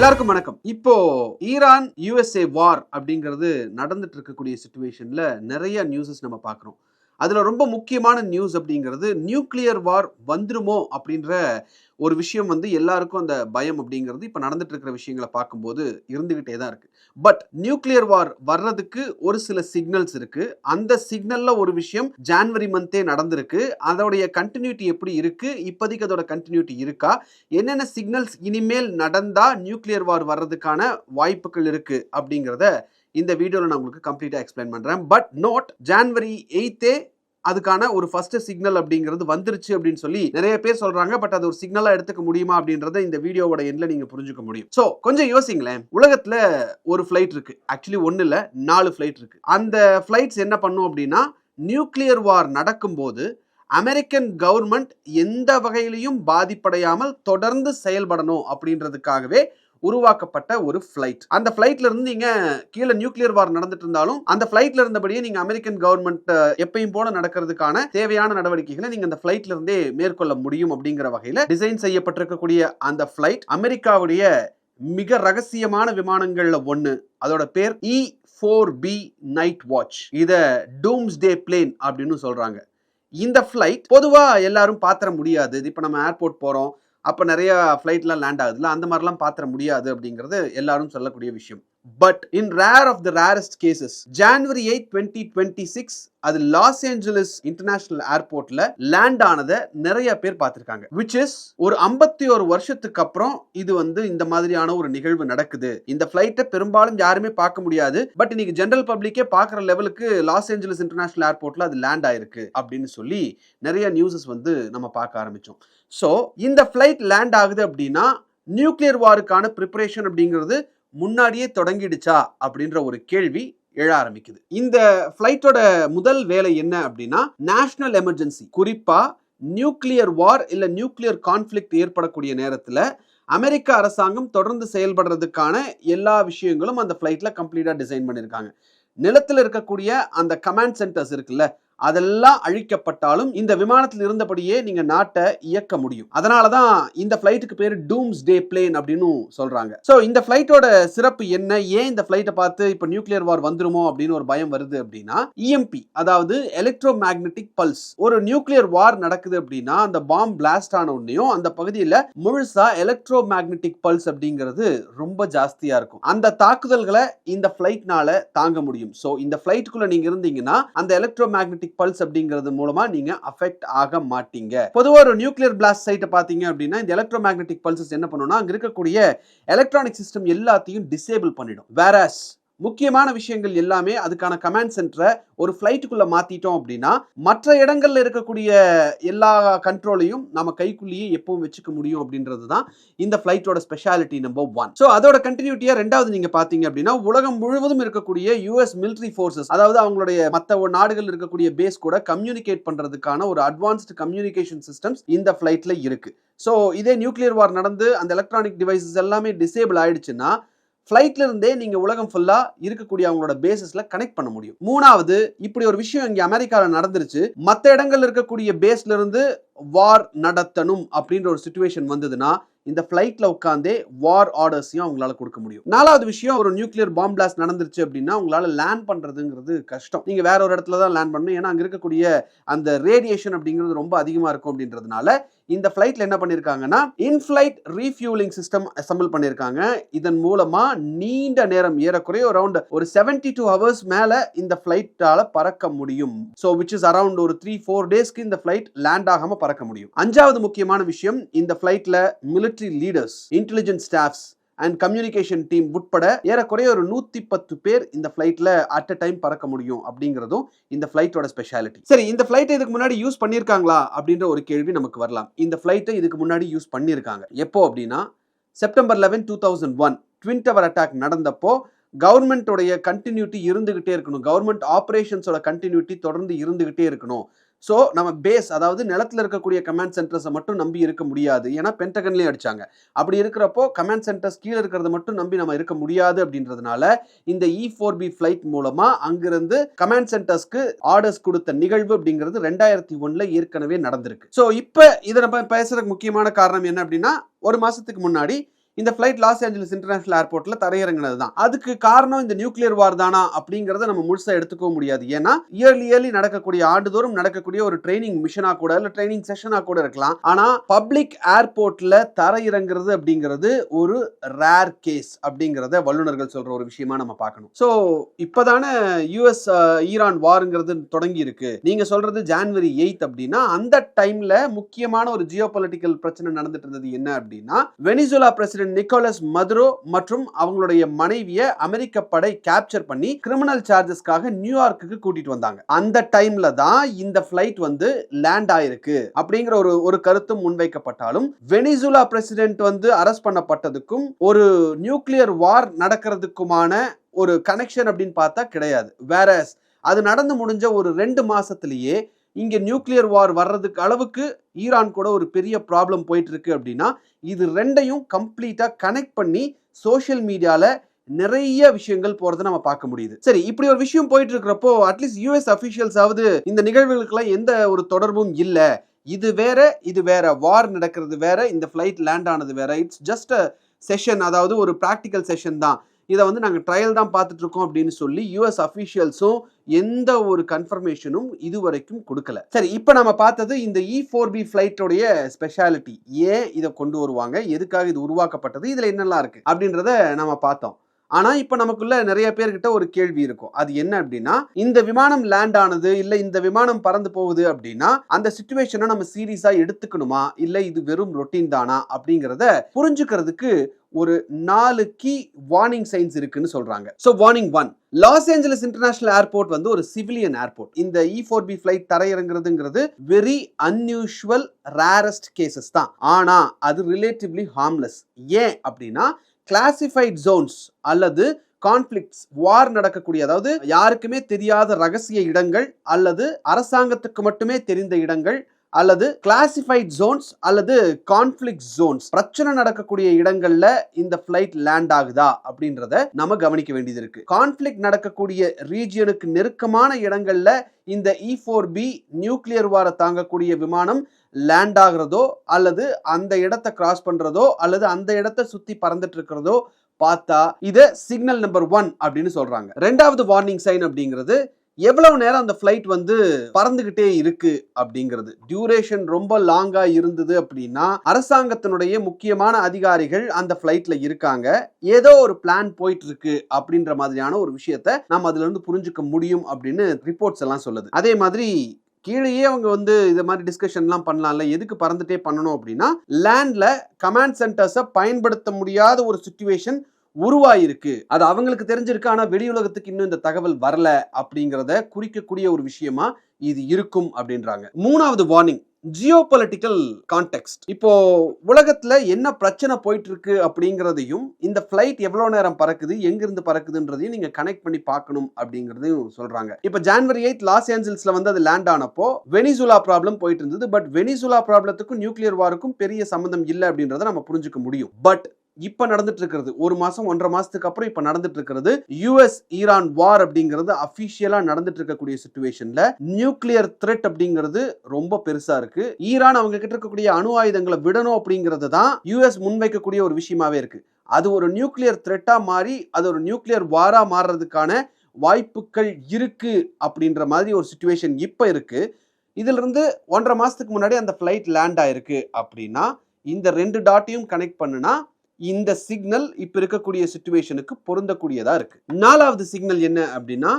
எல்லாருக்கும் வணக்கம். இப்போ ஈரான் யுஎஸ்ஏ வார் அப்படிங்கிறது நடந்துட்டு இருக்கக்கூடிய சிச்சுவேஷன்ல நிறைய நியூஸஸ் நம்ம பார்க்குறோம். அதுல ரொம்ப முக்கியமான நியூஸ் அப்படிங்கிறது நியூக்ளியர் வார் வந்துருமோ அப்படின்ற ஒரு விஷயம் எல்லாருக்கும் அந்த பயம் அப்படிங்கிறது இப்ப நடந்துட்டு இருக்கிற விஷயங்களை பார்க்கும்போது இருந்துகிட்டே தான் இருக்கு. பட் நியூக்ளியர் வார் வர்றதுக்கு ஒரு சில சிக்னல்ஸ் இருக்கு. அந்த சிக்னல்ல ஒரு விஷயம் ஜான்வரி மந்தே நடந்திருக்கு. அதோடைய கண்டினியூட்டி எப்படி இருக்கு, இப்போதைக்கு அதோட கண்டினியூட்டி இருக்கா, என்னென்ன சிக்னல்ஸ் இனிமேல் நடந்தா நியூக்ளியர் வார் வர்றதுக்கான வாய்ப்புகள் இருக்கு அப்படிங்கிறத இந்த வீடியோல நான் உங்களுக்கு கம்ப்ளீட்டா எக்ஸ்பிளைன் பண்றேன். பட் நோட், ஜான்வரி 8 அதுக்கான ஒரு ஃபர்ஸ்ட் சிக்னல் அப்படிங்கிறது வந்துருச்சு அப்படின்னு சொல்லி நிறைய பேர் சொல்றாங்க. பட் அது ஒரு சிக்னலா எடுத்துக்க முடியுமா அப்படின்றத இந்த வீடியோவோட எண்ட்ல நீங்க புரிஞ்சுக்க முடியும். சோ கொஞ்சம் யோசிங்களேன். உலகத்துல ஒரு ஃபிளைட் இருக்கு. ஆக்சுவலி ஒன்னு இல்ல, 4 ஃபிளைட் இருக்கு. அந்த ஃபிளைட்ஸ் என்ன பண்ணும் அப்படின்னா, நியூக்ளியர் வார் நடக்கும்போது அமெரிக்கன் கவர்மெண்ட் எந்த வகையிலையும் பாதிப்படையாமல் தொடர்ந்து செயல்படணும் அப்படின்றதுக்காகவே உருவாக்கப்பட்ட ஒரு ஃபிளைட். அந்த ஃபிளைட்ல இருந்து நீங்க கீழே நியூக்ளியர் வார் நடந்துட்டு இருந்தாலும் அந்த ஃபிளைட்ல இருந்தபடியே நீங்க அமெரிக்கன் கவர்மெண்ட் எப்பயும் போல நடக்கிறதுக்கான தேவையான நடவடிக்கைகளை நீங்க அந்த ஃபிளைட்ல இருந்தே மேற்கொள்ள முடியும் அப்படிங்கிற வகையில டிசைன் செய்யப்பட்டிருக்கக்கூடிய அந்த ஃபிளைட் அமெரிக்காவுடைய மிக ரகசியமான விமானங்கள்ல ஒன்னு. அதோட பேர் E-4B நைட் வாட்ச். இத டூம்ஸ்டே பிளேன் அப்படின்னு சொல்றாங்க. இந்த ஃபிளைட் பொதுவா எல்லாரும் பாத்திர முடியாது. இப்ப நம்ம ஏர்போர்ட் போறோம், அப்ப நிறைய ஃபிளைட்லாம் லேண்ட் ஆகுதுல, அந்த மாதிரிலாம் பாத்திர முடியாது அப்படிங்கிறது எல்லாரும் சொல்லக்கூடிய விஷயம். But in rare of the rarest cases, January 8, 2026 அது லாஸ் ஏஞ்சலஸ் இன்டர்நேஷனல் ஏர்போர்ட்ல லேண்ட் ஆனதை நிறைய பேர் பார்த்திருக்காங்க. விச் இஸ் ஒரு 51 வருஷத்துக்கு அப்புறம் இது இந்த மாதிரியான ஒரு நிகழ்வு நடக்குது. இந்த ஃபிளைட்டை பெரும்பாலும் யாருமே பார்க்க முடியாது. பட் இன்னைக்கு ஜெனரல் பப்ளிக்கே பார்க்குற லெவலுக்கு லாஸ் ஏஞ்சலஸ் இன்டர்நேஷனல் ஏர்போர்ட்ல அது லேண்ட் ஆயிருக்கு அப்படின்னு சொல்லி நிறைய நியூஸஸ் நம்ம பார்க்க ஆரம்பிச்சோம். ஸோ இந்த ஃபிளைட் லேண்ட் ஆகுது அப்படின்னா நியூக்ளியர் வாருக்கான ப்ரிப்பரேஷன் அப்படிங்கிறது முன்னாடியே தொடங்கிடுச்சா அப்படின்ற ஒரு கேள்வி எழ ஆரம்பிக்குது. இந்த ஃபிளைட்டோட முதல் வேலை என்ன அப்படின்னா, நேஷனல் எமர்ஜென்சி, குறிப்பா நியூக்ளியர் வார் இல்ல நியூக்ளியர் கான்ஃபிளிக்ட் ஏற்படக்கூடிய நேரத்துல அமெரிக்க அரசாங்கம் தொடர்ந்து செயல்படுறதுக்கான எல்லா விஷயங்களும் அந்த ஃபிளைட்ல கம்ப்ளீட்டா டிசைன் பண்ணிருக்காங்க. நிலத்தில் இருக்கக்கூடிய அந்த கமாண்ட் சென்டர்ஸ் இருக்குல்ல, அதெல்லாம் அழிக்கப்பட்டாலும் இந்த விமானத்தில் இருந்தபடியே நீங்க நாட்டை இயக்க முடியும். அதனாலதான் இந்த ஃபிளைட்டுக்கு பேரு டூம்ஸ்டே பிளேன் அப்படின்னு சொல்றாங்க. சோ இந்த ஃபிளைட்டோட சிறப்பு என்ன, ஏன் இந்த ஃபிளைட்டை பார்த்து இப்ப நியூக்ளியர் வார் வந்துருமோ அப்படின்னு ஒரு பயம் வருது அப்படின்னா, இஎம்பி அதாவது எலக்ட்ரோ மேக்னெட்டிக் பல்ஸ். ஒரு நியூக்ளியர் வார் நடக்குது அப்படின்னா அந்த பாம் பிளாஸ்ட் ஆன உடனேயும் அந்த பகுதியில் முழுசா எலக்ட்ரோ மேக்னெட்டிக் பல்ஸ் அப்படிங்கிறது ரொம்ப ஜாஸ்தியா இருக்கும். அந்த தாக்குதல்களை இந்த ஃபிளைட்னால தாங்க முடியும். சோ இந்த ஃபிளைட்டுக்குள்ள நீங்க இருந்தீங்கன்னா அந்த எலக்ட்ரோ மேக்னெட்டிக் பல்ஸ் அப்படிங்கிறது மூலமா நீங்க அஃபெக்ட் ஆக மாட்டீங்க. பொதுவா ஒரு நியூக்ளியர் பிளாஸ்ட் சைட்டை பாத்தீங்க அப்படின்னா இந்த எலக்ட்ரோ மேக்னெட்டிக் பல்சஸ் என்ன பண்ணும்னா, அங்க இருக்கக்கூடிய எலக்ட்ரானிக் சிஸ்டம் எல்லாத்தையும் டிசேபிள் பண்ணிடும். வேரஸ் முக்கியமான விஷயங்கள் எல்லாமே அதுக்கான கமாண்ட் சென்டரை ஒரு ஃபிளைட்டுக்குள்ள மாத்திட்டோம் அப்படின்னா மற்ற இடங்கள்ல இருக்கக்கூடிய எல்லா கண்ட்ரோலையும் நம்ம கைக்குள்ளேயே எப்பவும் வச்சுக்க முடியும் அப்படின்றது தான் இந்த ஃபிளைட்டோட ஸ்பெஷாலிட்டி நம்பர் 1. ஸோ அதோட கண்டினியூட்டியா ரெண்டாவது நீங்க பாத்தீங்க அப்படின்னா, உலகம் முழுவதும் இருக்கக்கூடிய யுஎஸ் மிலிட்டரி ஃபோர்ஸஸ், அதாவது அவங்களுடைய மற்ற நாடுகள் இருக்கக்கூடிய பேஸ் கூட கம்யூனிகேட் பண்றதுக்கான ஒரு அட்வான்ஸ்டு கம்யூனிகேஷன் சிஸ்டம்ஸ் இந்த ஃபிளைட்ல இருக்கு. ஸோ இதே நியூக்ளியர் வார் நடந்து அந்த எலக்ட்ரானிக் டிவைசஸ் எல்லாமே டிசேபிள் ஆயிடுச்சுன்னா ஃபிளைட்ல இருந்தே நீங்க உலகம் ஃபுல்லா இருக்கக்கூடிய அவங்களோட பேசஸ்ல கனெக்ட் பண்ண முடியும். மூணாவது, இப்படி ஒரு விஷயம் இங்க அமெரிக்கால நடந்துருச்சு, மற்ற இடங்கள்ல இருக்கக்கூடிய பேஸ்ல இருந்து வார் நடத்தணும் அப்படின்ற ஒரு சிச்சுவேஷன் வந்ததுன்னா இந்த ஃபிளைட்ல உட்கார்ந்தே வார் ஆர்டர்ஸையும் அவங்களால கொடுக்க முடியும். நாலாவது விஷயம், ஒரு நியூக்ளியர் பாம் பிளாஸ்ட் நடந்துருச்சு அப்படின்னா உங்களால லேண்ட் பண்றதுங்கிறது கஷ்டம். நீங்க வேற ஒரு இடத்துல தான் லேண்ட் பண்ணணும். ஏன்னா அங்க இருக்கக்கூடிய அந்த ரேடியேஷன் அப்படிங்கிறது ரொம்ப அதிகமா இருக்கும் அப்படின்றதுனால இந்த ஃபிளைட்ல என்ன பண்ணிருக்காங்கன்னா இன்ஃபிளைட் ரீஃபியூலிங் சிஸ்டம் அசெம்பிள் பண்ணிருக்காங்க. இதன் மூலமா நீண்ட நேரம், ஏறக்குறைய அரௌண்ட் ஒரு 72 ஹவர்ஸ் மேல இந்த ஃபிளைட்டால பறக்க முடியும். சோ which is around ஒரு 3-4 டேஸ்க்கு இந்த ஃபிளைட் லேண்ட் ஆகாம பறக்க முடியும். அஞ்சாவது முக்கியமான விஷயம், இந்த ஃபிளைட்ல military leaders, intelligence staffs and communication team உட்பட ஏறக்குறைய ஒரு 110 பேர் இந்த ஃபிளைட்ல அட் அ டைம் பறக்க முடியும் அப்படிங்கிறதும் இந்த ஃபிளைட்டோட ஸ்பெஷாலிட்டி. சரி, இந்த ஃபிளைட்டை இதுக்கு முன்னாடி யூஸ் பண்ணிருக்காங்களா அப்படின்ற ஒரு கேள்வி நமக்கு வரலாம். இந்த ஃபிளைட்டை இதுக்கு முன்னாடி யூஸ் பண்ணிருக்காங்க. எப்போ அப்படின்னா, செப்டம்பர் 11, 2001 ட்வின் டவர் அட்டாக் நடந்தப்போ கவர்மெண்டோடைய கண்டினியூட்டி இருந்துகிட்டே இருக்கணும், கவர்மெண்ட் ஆபரேஷன்ஸோட கண்டினியூட்டி தொடர்ந்து இருந்துகிட்டே இருக்கணும். ஸோ நம்ம பேஸ், அதாவது நிலத்தில் இருக்கக்கூடிய கமாண்ட் சென்டர்ஸை மட்டும் நம்பி இருக்க முடியாது. ஏன்னா பென்டகன்லேயும் அடிச்சாங்க. அப்படி இருக்கிறப்போ கமாண்ட் சென்டர்ஸ் கீழே இருக்கிறத மட்டும் நம்பி நம்ம இருக்க முடியாது அப்படின்றதுனால இந்த E-4B ஃபிளைட் மூலமா அங்கிருந்து கமாண்ட் சென்டர்ஸ்க்கு ஆர்டர்ஸ் கொடுத்த நிகழ்வு அப்படிங்கிறது 2001 ஏற்கனவே நடந்திருக்கு. ஸோ இப்போ இதை நம்ம பேசுறதுக்கு முக்கியமான காரணம் என்ன அப்படின்னா, ஒரு மாசத்துக்கு முன்னாடி இந்த ஃபிளைட் லாஸ் ஏஞ்சல்ஸ் இன்டர்நேஷனல் ஏர்போர்ட்ல தரையிறங்கினது தான். அதுக்கு காரணம் இந்த நியூக்ளியர் வார் தானா அப்படிங்கறத நம்ம முழுசா எடுத்துக்க முடியாது. ஏன்னா இயர்லி நடக்கக்கூடிய ஆண்டுதோறும் நடக்கக்கூடிய ஒரு ட்ரைனிங் மிஷனா கூட இல்ல ட்ரைனிங் செஷனா கூட இருக்கலாம். ஆனா பப்ளிக் ஏர்போர்ட்ல தரையிறங்கிறது அப்படிங்கிறது ஒரு ரேர் கேஸ் அப்படிங்கறத வல்லுநர்கள் சொல்ற ஒரு விஷயமா நம்ம பார்க்கணும். சோ இப்பதான யுஎஸ் ஈரான் வார்ங்கிறது தொடங்கி இருக்கு. நீங்க சொல்றது ஜனவரி 8 அப்படின்னா அந்த டைம்ல முக்கியமான ஒரு ஜியோபொலிட்டிக்கல் பிரச்சனை நடந்துட்டு இருந்தது என்ன அப்படின்னா வெனிசுலா பிரசிடென்ட் நிக்கோலஸ் மதுரோ மற்றும் அவங்களுடைய மனைவியை அமெரிக்க படை கேப்சர் பண்ணி கிரிமினல் சார்ஜஸ்க்காக நியூயார்க்குக்கு கூட்டிட்டு வந்தாங்க. அந்த டைம்ல தான் இந்த ஃபிளைட் வந்து லேண்ட் ஆயிருக்கு அப்படிங்கிற ஒரு கருத்தும் முன்வைக்கப்பட்டாலும் வெனிசுலா பிரசிடென்ட் வந்து அரெஸ்ட் பண்ணப்பட்டதுக்கும் ஒரு நியூக்ளியர் வார் நடக்கிறதுக்குமான ஒரு கனெக்ஷன் அப்படின்னு பார்த்தா கிடையாது. வேற அது நடந்து முடிஞ்ச ஒரு 2 மாசத்திலேயே இங்க நியூக்ளியர் வார் வர்றதுக்கு அளவுக்கு ஈரான் கூட ஒரு பெரிய ப்ராப்ளம் போயிட்டு இருக்கு அப்படின்னா இது ரெண்டையும் கம்ப்ளீட்டா கனெக்ட் பண்ணி சோஷியல் மீடியால நிறைய விஷயங்கள் போறதை நம்ம பார்க்க முடியுது. சரி, இப்படி ஒரு விஷயம் போயிட்டு இருக்கிறப்போ அட்லீஸ்ட் யூஎஸ் அபிஷியல்ஸாவது இந்த நிகழ்வுகளுக்கெல்லாம் எந்த ஒரு தொடர்பும் இல்ல, இது வேற வார் நடக்கிறது வேற, இந்த ஃபிளைட் லேண்ட் ஆனது வேற, இட்ஸ் ஜஸ்ட் அ செஷன், அதாவது ஒரு பிராக்டிக்கல் செஷன் தான், இதை வந்து நாங்கள் ட்ரையல் தான் பார்த்துட்டு இருக்கோம் அப்படின்னு சொல்லி யூஎஸ் அஃபீஷியல்ஸும் எந்த ஒரு கன்ஃபர்மேஷனும் இதுவரைக்கும் கொடுக்கல. சரி, இப்போ நம்ம பார்த்தது இந்த E4B ஃபிளைட்டோடைய ஸ்பெஷாலிட்டி, ஏன் இதை கொண்டு வருவாங்க, எதுக்காக இது உருவாக்கப்பட்டது, இதில் என்னெல்லாம் இருக்கு அப்படின்றத நம்ம பார்த்தோம். ஆனா இப்ப நமக்குள்ள நிறைய பேர்கிட்ட ஒரு கேள்வி இருக்கும். அது என்ன அப்படின்னா, இந்த விமானம் லேண்ட் ஆனது இல்ல இந்த விமானம் பறந்து போகுது அப்படின்னா அந்த சிச்சுவேஷனை நம்ம சீரியஸா எடுத்துக்கணுமா இல்ல இது வெறும் ரொட்டீன் தானா அப்படிங்கறத புரிஞ்சுக்கிறதுக்கு ஒரு 4 கீ வார்னிங் சைன்ஸ் இருக்குன்னு சொல்றாங்க. So warning 1, Los Angeles international airport வந்து ஒரு சிவிலியன் ஏர்போர்ட். இந்த E4B ஃபிளைட் தரையிறங்குறதுங்கிறது வெரி அன்யூஷுவல் ரேரஸ்ட் கேசஸ் தான். ஆனா அது ரிலேட்டிவ்லி ஹார்ம்லெஸ். ஏன் அப்படின்னா கிளாசிஃபைட் ஜோன்ஸ் அல்லது கான்ஃபிளிக்ட்ஸ், வார் நடக்கக்கூடிய, அதாவது யாருக்குமே தெரியாத ரகசிய இடங்கள் அல்லது அரசாங்கத்துக்கு மட்டுமே தெரிந்த இடங்கள் அல்லது கிளாசிஃபைட் ஜோன்ஸ் அல்லது கான்ஃபிளிக்ட் ஜோன்ஸ், பிரச்சனை நடக்கக்கூடிய இடங்கள்ல இந்த ஃபிளைட் லேண்ட் ஆகுதா அப்படின்றத நம்ம கவனிக்க வேண்டியது இருக்கு. கான்ஃபிளிக்ட் நடக்கக்கூடிய ரீஜியனுக்கு நெருக்கமான இடங்கள்ல இந்த E4B நியூக்ளியர் வார தாங்கக்கூடிய விமானம் லேண்ட் ஆகுறதோ அல்லது அந்த இடத்தை கிராஸ் பண்றதோ அல்லது அந்த இடத்தை சுத்தி பறந்துட்டு இருக்கிறதோ பார்த்தா இத சிக்னல் நம்பர் 1 அப்படின்னு சொல்றாங்க. ரெண்டாவது வார்னிங் சைன் அப்படிங்கிறது எவ்வளவு நேரம் அந்த ஃபிளைட் வந்து பறந்துகிட்டே இருக்கு அப்படிங்கிறது. டியூரேஷன் ரொம்ப லாங்கா இருந்தது அப்படின்னா அரசாங்கத்தினுடைய முக்கியமான அதிகாரிகள் அந்த ஃபிளைட்ல இருக்காங்க, ஏதோ ஒரு பிளான் போயிட்டு இருக்கு அப்படின்ற மாதிரியான ஒரு விஷயத்தை நம்ம அதுல இருந்து புரிஞ்சுக்க முடியும் அப்படின்னு ரிப்போர்ட்ஸ் எல்லாம் சொல்லுது. அதே மாதிரி கீழேயே அவங்க வந்து இந்த மாதிரி டிஸ்கஷன்லாம் பண்ணலாம்ல, எதுக்கு பறந்துட்டே பண்ணணும் அப்படின்னா லேண்ட்ல கமாண்ட் சென்டர்ஸை பயன்படுத்த முடியாத ஒரு சிச்சுவேஷன் உருவாயிருக்கு, அது அவங்களுக்கு தெரிஞ்சிருக்கு, ஆனா வெளி உலகத்துக்கு இன்னும் இந்த தகவல் வரல அப்படிங்கறத குறிக்கக்கூடிய ஒரு விஷயமா இது இருக்கும் அப்படின்றாங்க. மூணாவது வார்னிங், ஜியோபொலிட்டிக்கல் கான்டெக்ஸ்ட். இப்போ உலகத்துல என்ன பிரச்சனை போயிட்டு இருக்கு அப்படிங்கிறதையும் இந்த ஃபிளைட் எவ்வளவு நேரம் பறக்குது, எங்கிருந்து பறக்குதுன்றதையும் நீங்க கனெக்ட் பண்ணி பார்க்கணும் அப்படிங்கறதையும் சொல்றாங்க. இப்போ ஜனவரி 8 லாஸ் ஏஞ்சல்ஸ்ல வந்து அது லேண்ட் ஆனப்போ வெனிசுலா ப்ராப்ளம் போயிட்டு இருந்தது. பட் வெனிசுலா ப்ராப்ளத்துக்கும் நியூக்ளியர் வாருக்கும் பெரிய சம்பந்தம் இல்லை அப்படின்றத நம்ம புரிஞ்சுக்க முடியும். பட் இப்ப நடந்துட்டு இருக்கிறது, ஒரு மாசம் 1.5 மாசத்துக்கு அப்புறம் இப்ப நடந்துட்டு இருக்கிறது யுஎஸ் ஈரான் வார் அப்படிங்கிறது அபிஷியலா நடந்துட்டு இருக்கக்கூடிய சிச்சுவேஷன்ல நியூக்ளியர் த்ரெட் அப்படிங்கிறது ரொம்ப பெருசா இருக்கு. ஈரான் அவங்க கிட்ட இருக்கக்கூடிய அணு ஆயுதங்களை விடணும் அப்படிங்கிறது தான் யுஎஸ் முன்வைக்கக்கூடிய ஒரு விஷயமாவே இருக்கு. அது ஒரு நியூக்ளியர் த்ரெட்டா மாறி அது ஒரு நியூக்ளியர் வாரா மாறுறதுக்கான வாய்ப்புகள் இருக்கு அப்படின்ற மாதிரி ஒரு சிச்சுவேஷன் இப்ப இருக்கு. இதுல இருந்து 1.5 மாசத்துக்கு முன்னாடி அந்த ஃபிளைட் லேண்ட் ஆயிருக்கு அப்படின்னா இந்த 2 டாட்டையும் கனெக்ட் பண்ணுனா இந்த சிக்னல் இப்ப இருக்கக்கூடிய சிச்சுவேஷனுக்கு பொருந்தக்கூடியதா இருக்கு. நாலாவது சிக்னல் என்ன அப்படின்னா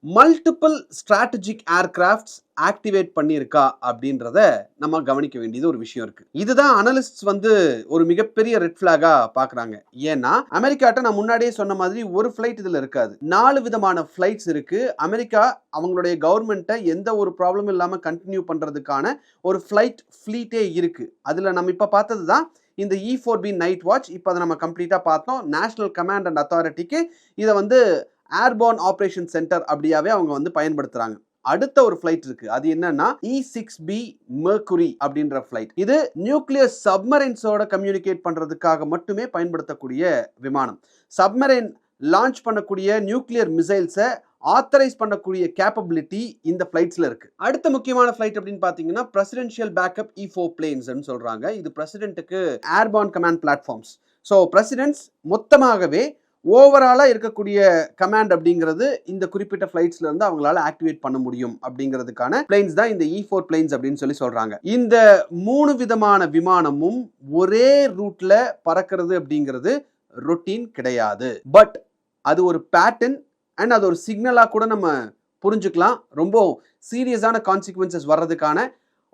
மல்டிபிள் ஸ்ட்ராட்டஜிக் ஏர்கிராஃப்ட்ஸ் ஆக்டிவேட் பண்ணியிருக்கா அப்படின்றத நம்ம கவனிக்க வேண்டியது ஒரு விஷயம் இருக்கு. இதுதான் அனலிஸ்ட்ஸ் வந்து ஒரு மிகப்பெரிய ரெட் பிளாகா பாக்குறாங்க. ஏன்னா அமெரிக்காட்ட நான் முன்னாடியே சொன்ன மாதிரி ஒரு ஃபிளைட் இதுல இருக்காது, 4 விதமான ஃபிளைட்ஸ் இருக்கு. அமெரிக்கா அவங்களுடைய கவர்மெண்ட்டை எந்த ஒரு ப்ராப்ளம் இல்லாம கண்டினியூ பண்றதுக்கான ஒரு ஃபிளைட் ஃபிளீட்டே இருக்கு. அதுல நம்ம இப்ப பார்த்தது தான் இந்த E4B நைட் வாட்ச். இப்போ அதை நம்ம கம்ப்ளீட்டா பார்த்தோம். நேஷனல் கமாண்ட் அண்ட் அத்தாரிட்டிக்கு இதை வந்து ஏர்போர்ன் ஆபரேஷன் சென்டர் அப்படியாவே அவங்க வந்து பயன்படுத்துறாங்க. அடுத்த ஒரு ஃபிளைட் இருக்கு, அது என்னன்னா E6B மெர்க்குரி அப்படின்ற ஃபிளைட். இது நியூக்ளியர் சப்மரைன்ஸோட கம்யூனிகேட் பண்றதுக்காக மட்டுமே பயன்படுத்தக்கூடிய விமானம். சப்மரைன் லான்ச் பண்ணக்கூடிய நியூக்ளியர் மிசைல்ஸை ஆத்தரைஸ் பண்ணக்கூடிய கேப்பபிலிட்டி இந்த ஃபிளைட்ஸ்ல இருக்கு. அடுத்த முக்கியமான ஃபிளைட் அப்படின்னு பாத்தீங்கன்னா பிரசிடென்ஷியல் பேக்கப் E4 பிளேன்ஸ் சொல்றாங்க. இது பிரசிடென்ட்டுக்கு airborne command platforms. So presidents மொத்தமாகவே ஓவராலா இருக்கக்கூடிய கமாண்ட் அப்படிங்கிறது இந்த குறிப்பிட்ட ஃபிளைட்ஸ்ல இருந்து அவங்களால ஆக்டிவேட் பண்ண முடியும் அப்படிங்கிறதுக்கான பிளைன்ஸ் தான் இந்த E4 பிளைன்ஸ் அப்படின்னு சொல்லி சொல்றாங்க. இந்த 3 விதமான விமானமும் ஒரே ரூட்ல பறக்கிறது அப்படிங்கிறது ரொட்டீன் கிடையாது. பட் அது ஒரு பேட்டர்ன் அண்ட் அது ஒரு சிக்னலா கூட நம்ம புரிஞ்சுக்கலாம். ரொம்ப சீரியஸான கான்சிக்வன்சஸ் வர்றதுக்கான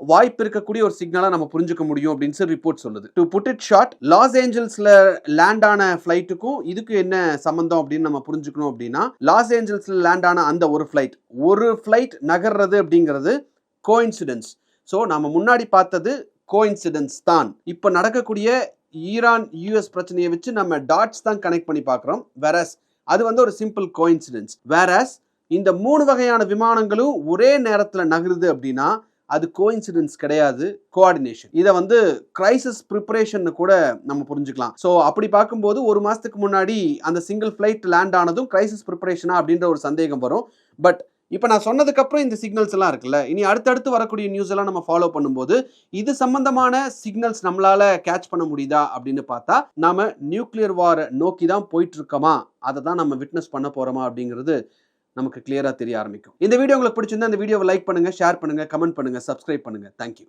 வாய்ப்பு இருக்கக்கூடிய ஒரு சிக்னலா நம்ம புரிஞ்சுக்க முடியும் அப்படின்னு சொல்லி ரிப்போர்ட் சொல்லுது. டு புட் இட் ஷார்ட், லாஸ் ஏஞ்சல்ஸ்ல லேண்ட் ஆன ஃபிளைட்டுக்கும் இதுக்கு என்ன சம்பந்தம் அப்படின்னு நம்ம புரிஞ்சுக்கணும் அப்படின்னா, லாஸ் ஏஞ்சல்ஸ்ல லேண்ட் ஆன அந்த ஒரு ஃபிளைட் நகர்றது அப்படிங்கிறது கோஇன்சிடென்ஸ். ஸோ நம்ம முன்னாடி பார்த்தது கோஇன்சிடென்ஸ் தான். இப்போ நடக்கக்கூடிய ஈரான் யூஎஸ் பிரச்சனையை வச்சு நம்ம டாட்ஸ் தான் கனெக்ட் பண்ணி பார்க்குறோம். வேரஸ் அது வந்து ஒரு சிம்பிள் கோஇன்சிடென்ஸ். வேரஸ் இந்த 3 வகையான விமானங்களும் ஒரே நேரத்தில் நகருது அப்படின்னா அது கோஇன்சிடென்ஸ் கிடையாது, கோஆர்டினேஷன். இதை வந்து கிரைசிஸ் ப்ரிப்பரேஷன் கூட நம்ம புரிஞ்சுக்கலாம். ஸோ அப்படி பார்க்கும்போது ஒரு மாசத்துக்கு முன்னாடி அந்த சிங்கிள் ஃபிளைட் லேண்ட் ஆனதும் கிரைசிஸ் ப்ரிப்பரேஷனா அப்படின்ற ஒரு சந்தேகம் வரும். பட் இப்போ நான் சொன்னதுக்கு அப்புறம் இந்த சிக்னல்ஸ் எல்லாம் இருக்குல்ல, இனி அடுத்தடுத்து வரக்கூடிய நியூஸ் எல்லாம் நம்ம ஃபாலோ பண்ணும்போது இது சம்பந்தமான சிக்னல்ஸ் நம்மளால கேட்ச் பண்ண முடியுதா அப்படின்னு பார்த்தா நாம நியூக்ளியர் வார் நோக்கி தான் போயிட்டு இருக்கோமா, அதை தான் நம்ம விட்னஸ் பண்ண போறோமா அப்படிங்கிறது நமக்கு கிளியரா தெரிய ஆரம்பிக்கும். இந்த வீடியோ உங்களுக்கு பிடிச்சிருந்தா இந்த வீடியோவை லைக் பண்ணுங்க, ஷேர் பண்ணுங்க, கமெண்ட் பண்ணுங்க, சப்ஸ்கிரைப் பண்ணுங்க. தேங்க்யூ.